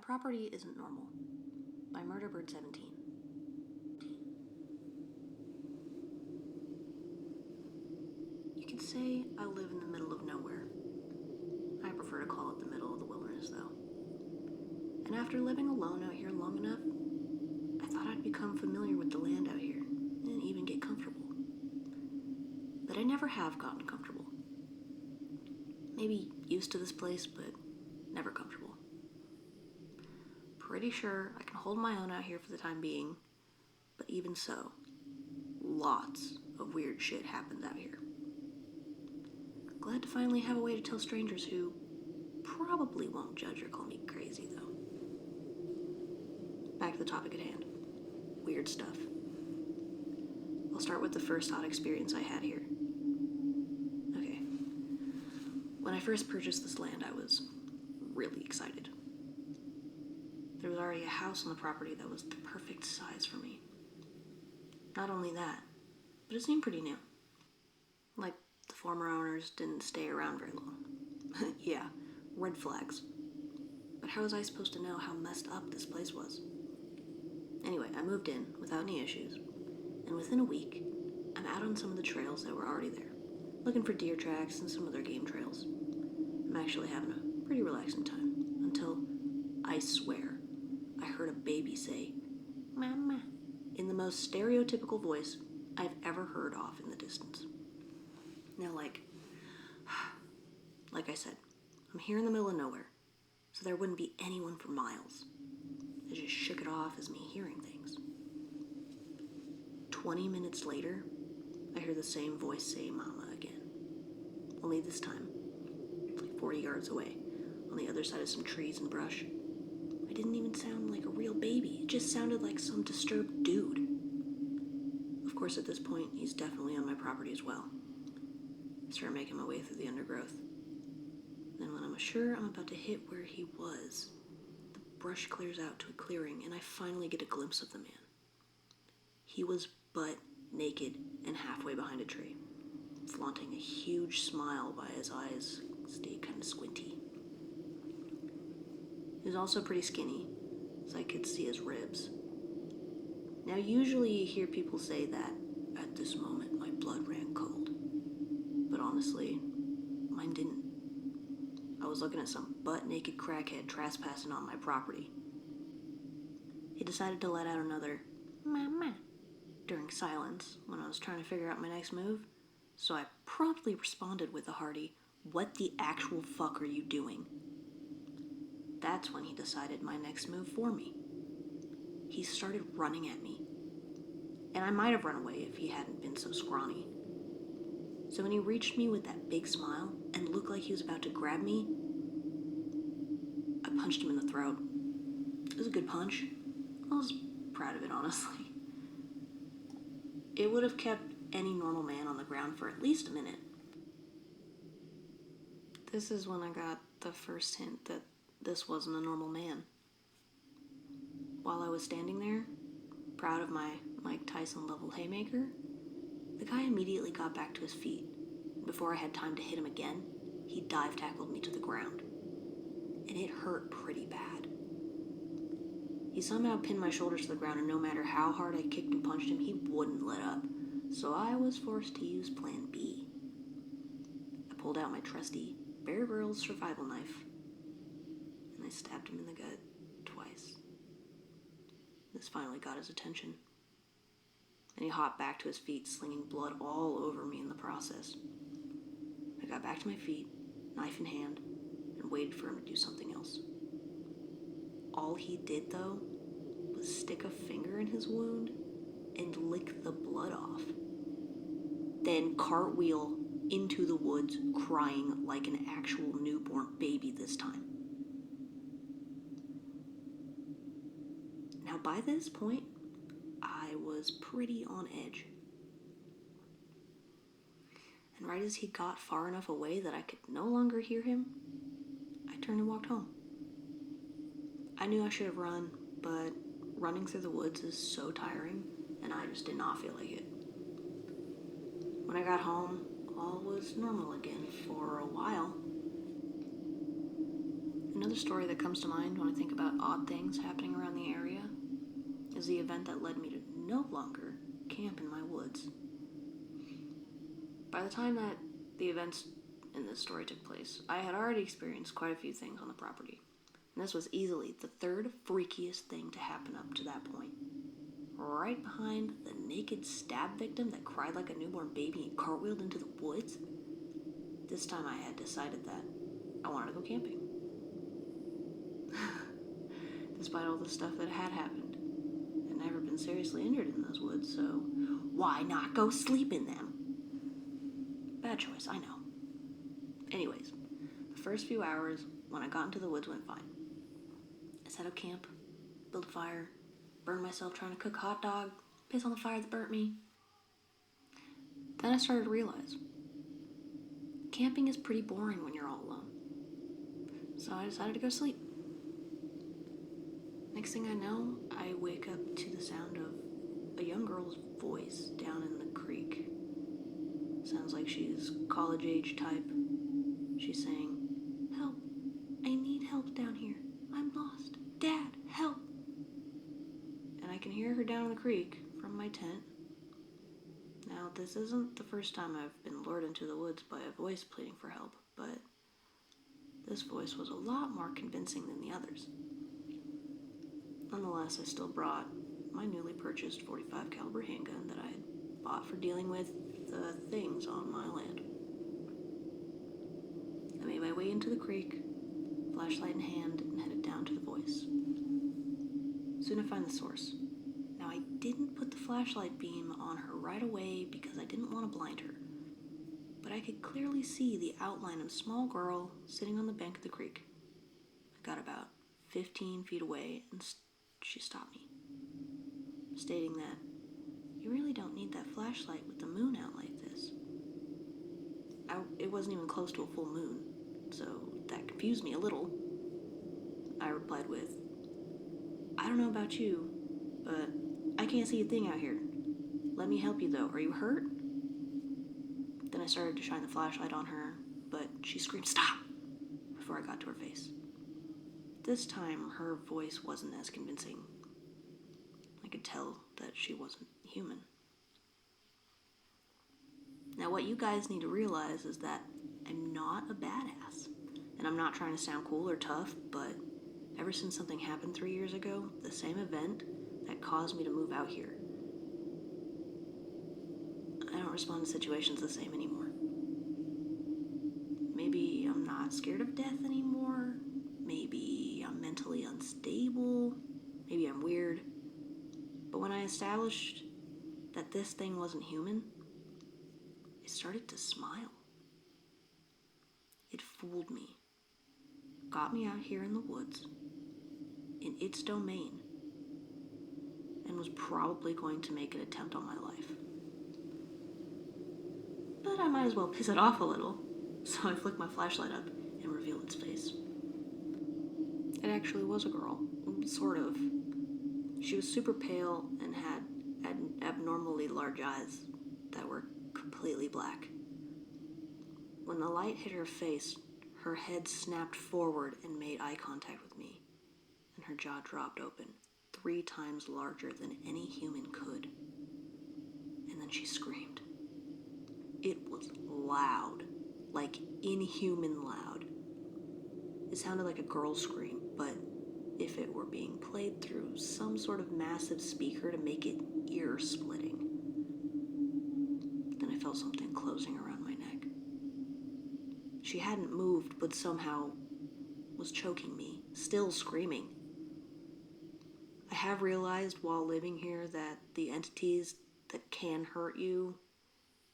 Property Isn't Normal by Murderbird17. You could say I live in the middle of nowhere. I prefer to call it the middle of the wilderness, though. And after living alone out here long enough, I thought I'd become familiar with the land out here and even get comfortable. But I never have gotten comfortable. Maybe used to this place, but never comfortable. Pretty sure I can hold my own out here for the time being, but even so, lots of weird shit happens out here. Glad to finally have a way to tell strangers who probably won't judge or call me crazy, though. Back to the topic at hand. Weird stuff. I'll start with the first odd experience I had here. Okay. When I first purchased this land, I was really excited. There was already a house on the property that was the perfect size for me. Not only that, but it seemed pretty new. Like the former owners didn't stay around very long. Yeah, red flags. But how was I supposed to know how messed up this place was? Anyway, I moved in without any issues, and within a week, I'm out on some of the trails that were already there, looking for deer tracks and some other game trails. I'm actually having a pretty relaxing time, until, I swear, I heard a baby say, "Mama," in the most stereotypical voice I've ever heard off in the distance. Now, like I said, I'm here in the middle of nowhere, so there wouldn't be anyone for miles. I just shook it off as me hearing things. 20 minutes later, I hear the same voice say "Mama" again. Only this time, like 40 yards away, on the other side of some trees and brush. It didn't even sound like a real baby. It just sounded like some disturbed dude. Of course, at this point, he's definitely on my property as well. I start making my way through the undergrowth. Then when I'm sure I'm about to hit where he was, the brush clears out to a clearing, and I finally get a glimpse of the man. He was butt naked and halfway behind a tree, flaunting a huge smile while his eyes stayed kind of squinty. He was also pretty skinny, so I could see his ribs. Now, usually you hear people say that, at this moment, my blood ran cold. But honestly, mine didn't. I was looking at some butt-naked crackhead trespassing on my property. He decided to let out another "Mama" during silence when I was trying to figure out my next move, so I promptly responded with a hearty, "What the actual fuck are you doing?" That's when he decided my next move for me. He started running at me. And I might have run away if he hadn't been so scrawny. So when he reached me with that big smile and looked like he was about to grab me, I punched him in the throat. It was a good punch. I was proud of it, honestly. It would have kept any normal man on the ground for at least a minute. This is when I got the first hint that this wasn't a normal man. While I was standing there, proud of my Mike Tyson level haymaker, the guy immediately got back to his feet. Before I had time to hit him again, he dive tackled me to the ground. And it hurt pretty bad. He somehow pinned my shoulders to the ground, and no matter how hard I kicked and punched him, he wouldn't let up. So I was forced to use Plan B. I pulled out my trusty Bear Grylls survival knife, and I stabbed him in the gut twice. This finally got his attention, and he hopped back to his feet, slinging blood all over me in the process. I got back to my feet, knife in hand, and waited for him to do something else. All he did, though, was stick a finger in his wound and lick the blood off. Then cartwheel into the woods, crying like an actual newborn baby this time. Now, by this point, I was pretty on edge. And right as he got far enough away that I could no longer hear him, I turned and walked home. I knew I should have run, but running through the woods is so tiring, and I just did not feel like it. When I got home, all was normal again for a while. And Another story that comes to mind when I think about odd things happening around the area is the event that led me to no longer camp in my woods. By the time that the events in this story took place, I had already experienced quite a few things on the property, and this was easily the third freakiest thing to happen up to that point. Right behind the naked stab victim that cried like a newborn baby and cartwheeled into the woods, this time I had decided that I wanted to go camping. Despite all the stuff that had happened, I'd never been seriously injured in those woods, so why not go sleep in them? Bad choice, I know. Anyways, the first few hours when I got into the woods went fine. I set up camp, built a fire, burned myself trying to cook a hot dog, piss on the fire that burnt me. Then I started to realize camping is pretty boring when you're all alone. So I decided to go to sleep. Next thing I know, I wake up to the sound of a young girl's voice down in the creek. Sounds like she's college-age type. She's saying, "Help, I need help down here. I'm lost. Dad, help." And I can hear her down in the creek from my tent. Now, this isn't the first time I've been lured into the woods by a voice pleading for help, but this voice was a lot more convincing than the others. Nonetheless, I still brought my newly purchased .45 caliber handgun that I had bought for dealing with the things on my land. I made my way into the creek, flashlight in hand, and headed down to the voice. Soon I find the source. Now, I didn't put the flashlight beam on her right away because I didn't want to blind her, but I could clearly see the outline of a small girl sitting on the bank of the creek. I got about 15 feet away and she stopped me, stating that you really don't need that flashlight with the moon out like this. It wasn't even close to a full moon, so that confused me a little. I replied with, "I don't know about you, but I can't see a thing out here. Let me help you though. Are you hurt?" Then I started to shine the flashlight on her, but she screamed, "Stop!" before I got to her face. This time, her voice wasn't as convincing. I could tell that she wasn't human. Now, what you guys need to realize is that I'm not a badass, and I'm not trying to sound cool or tough, but ever since something happened 3 years ago, the same event that caused me to move out here, I don't respond to situations the same anymore. Maybe I'm not scared of death anymore. Maybe I'm mentally unstable. Maybe I'm weird. But when I established that this thing wasn't human, it started to smile. It fooled me. Got me out here in the woods, in its domain, and was probably going to make an attempt on my life. But I might as well piss it off a little, so I flicked my flashlight up and revealed its face. It actually was a girl, sort of. She was super pale and had abnormally large eyes that were completely black. When the light hit her face, her head snapped forward and made eye contact with me, and her jaw dropped open, 3 times larger than any human could. And then she screamed. It was loud, like inhuman loud. It sounded like a girl's scream, but if it were being played through some sort of massive speaker to make it ear-splitting. Then I felt something closing around my neck. She hadn't moved, but somehow was choking me, still screaming. I have realized while living here that the entities that can hurt you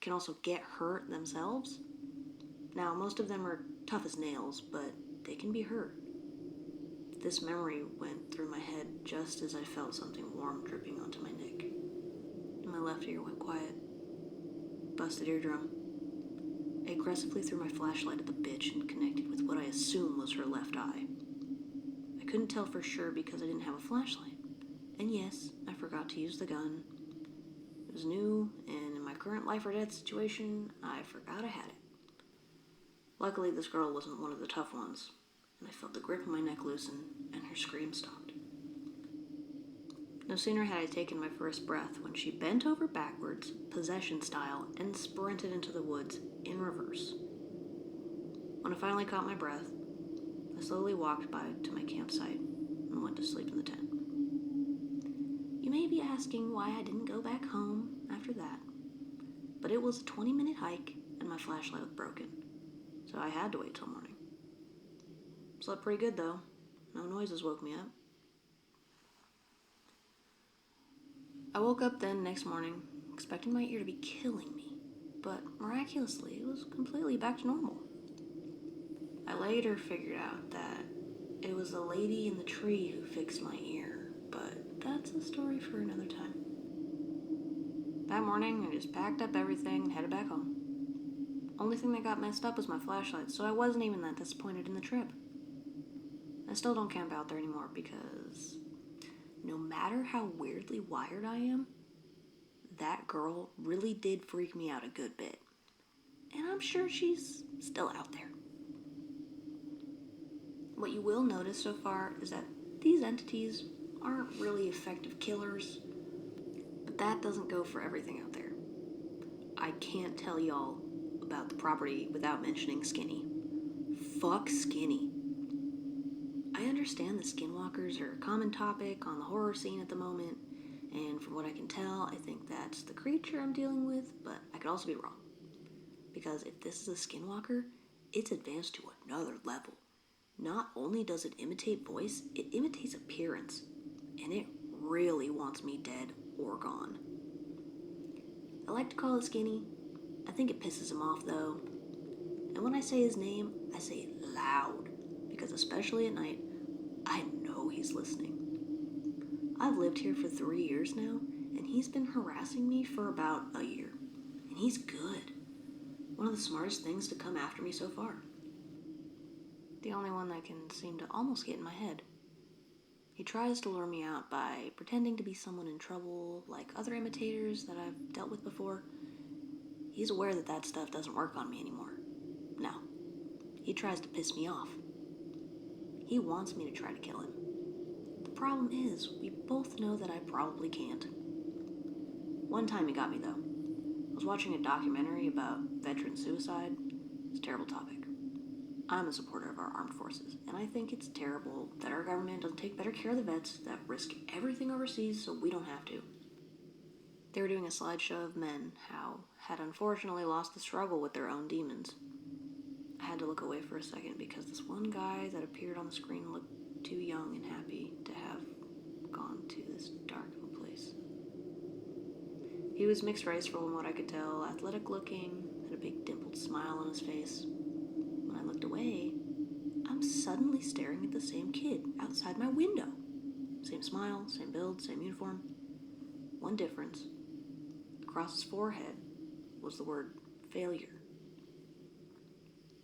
can also get hurt themselves. Now, most of them are tough as nails, but they can be hurt. This memory went through my head just as I felt something warm dripping onto my neck, and my left ear went quiet. Busted eardrum. I aggressively threw my flashlight at the bitch and connected with what I assumed was her left eye. I couldn't tell for sure because I didn't have a flashlight. And yes, I forgot to use the gun. It was new, and in my current life or death situation, I forgot I had it. Luckily, this girl wasn't one of the tough ones. and I felt the grip on my neck loosen, and her scream stopped. No sooner had I taken my first breath when she bent over backwards, possession style, and sprinted into the woods in reverse. When I finally caught my breath, I slowly walked by to my campsite and went to sleep in the tent. You may be asking why I didn't go back home after that, but it was a 20-minute hike and my flashlight was broken, so I had to wait till morning. Slept pretty good though. No noises woke me up. I woke up then next morning, expecting my ear to be killing me, but miraculously it was completely back to normal. I later figured out that it was the lady in the tree who fixed my ear, but that's a story for another time. That morning, I just packed up everything and headed back home. Only thing that got messed up was my flashlight, so I wasn't even that disappointed in the trip. I still don't camp out there anymore because no matter how weirdly wired I am, that girl really did freak me out a good bit. And I'm sure she's still out there. What you will notice so far is that these entities aren't really effective killers, but that doesn't go for everything out there. I can't tell y'all about the property without mentioning Skinny. Fuck Skinny. I understand that skinwalkers are a common topic on the horror scene at the moment, and from what I can tell, I think that's the creature I'm dealing with, but I could also be wrong. Because if this is a skinwalker, it's advanced to another level. Not only does it imitate voice, it imitates appearance, and it really wants me dead or gone. I like to call it Skinny. I think it pisses him off though. And when I say his name, I say it loud, because especially at night, I know he's listening. I've lived here for 3 years now, and he's been harassing me for about a year. And he's good. One of the smartest things to come after me so far. The only one that can seem to almost get in my head. He tries to lure me out by pretending to be someone in trouble, like other imitators that I've dealt with before. He's aware that that stuff doesn't work on me anymore. No. He tries to piss me off. He wants me to try to kill him. The problem is, we both know that I probably can't. One time he got me though. I was watching a documentary about veteran suicide. It's a terrible topic. I'm a supporter of our armed forces, and I think it's terrible that our government doesn't take better care of the vets that risk everything overseas so we don't have to. They were doing a slideshow of men how had unfortunately lost the struggle with their own demons. I had to look away for a second because this one guy that appeared on the screen looked too young and happy to have gone to this dark of a place. He was mixed race from what I could tell, athletic looking, had a big dimpled smile on his face. When I looked away, I'm suddenly staring at the same kid outside my window. Same smile, same build, same uniform. One difference. Across his forehead was the word failure.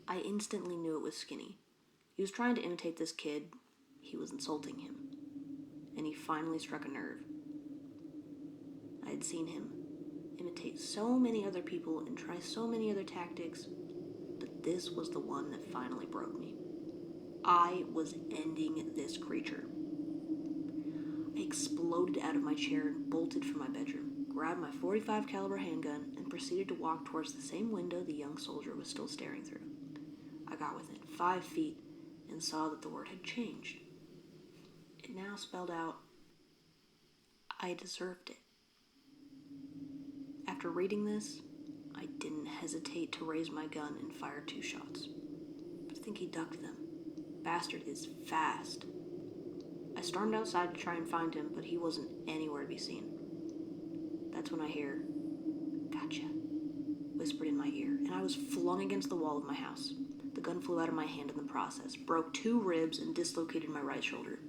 I instantly knew it was Skinny. He was trying to imitate this kid. He was insulting him. And he finally struck a nerve. I had seen him imitate so many other people and try so many other tactics, but this was the one that finally broke me. I was ending this creature. I exploded out of my chair and bolted from my bedroom, grabbed my .45 caliber handgun, and proceeded to walk towards the same window the young soldier was still staring through. I got within 5 feet and saw that the word had changed. It now spelled out, I deserved it. After reading this, I didn't hesitate to raise my gun and fire 2 shots. But I think he ducked them. Bastard is fast. I stormed outside to try and find him, but he wasn't anywhere to be seen. That's when I hear, "Gotcha," whispered in my ear, and I was flung against the wall of my house. The gun flew out of my hand in the process, broke 2 ribs, and dislocated my right shoulder.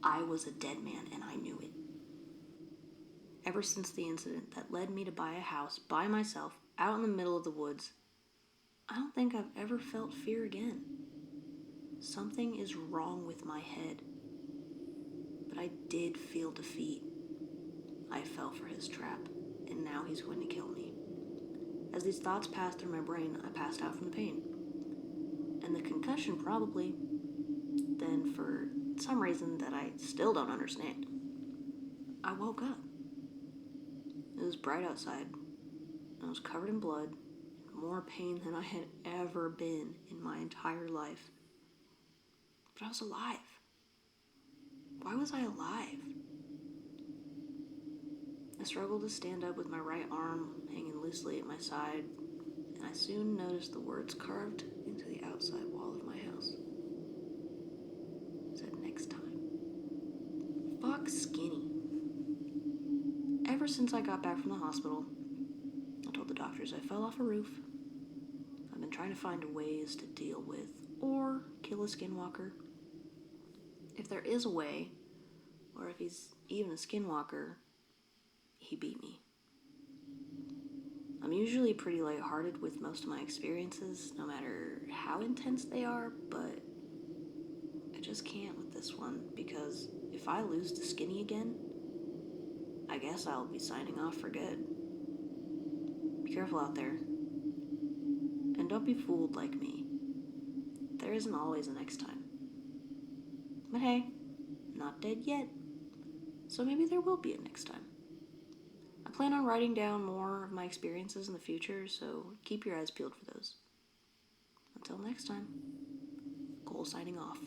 I was a dead man, and I knew it. Ever since the incident that led me to buy a house by myself out in the middle of the woods, I don't think I've ever felt fear again. Something is wrong with my head. But I did feel defeat. I fell for his trap, and now he's going to kill me. As these thoughts passed through my brain, I passed out from the pain. And the concussion probably then for some reason that I still don't understand, I woke up. It was bright outside. I was covered in blood, more pain than I had ever been in my entire life. But I was alive. Why was I alive? I struggled to stand up with my right arm hanging loosely at my side, and I soon noticed the words carved into the outside wall of my house. It said, "Next time." Fuck Skinny. Ever since I got back from the hospital, I told the doctors I fell off a roof. I've been trying to find ways to deal with or kill a skinwalker. If there is a way, or if he's even a skinwalker, he beat me. I'm usually pretty lighthearted with most of my experiences, no matter how intense they are, but I just can't with this one, because if I lose to Skinny again, I guess I'll be signing off for good. Be careful out there. And don't be fooled like me. There isn't always a next time. But hey, not dead yet, so maybe there will be a next time. I plan on writing down more of my experiences in the future, so keep your eyes peeled for those. Until next time, Cole signing off.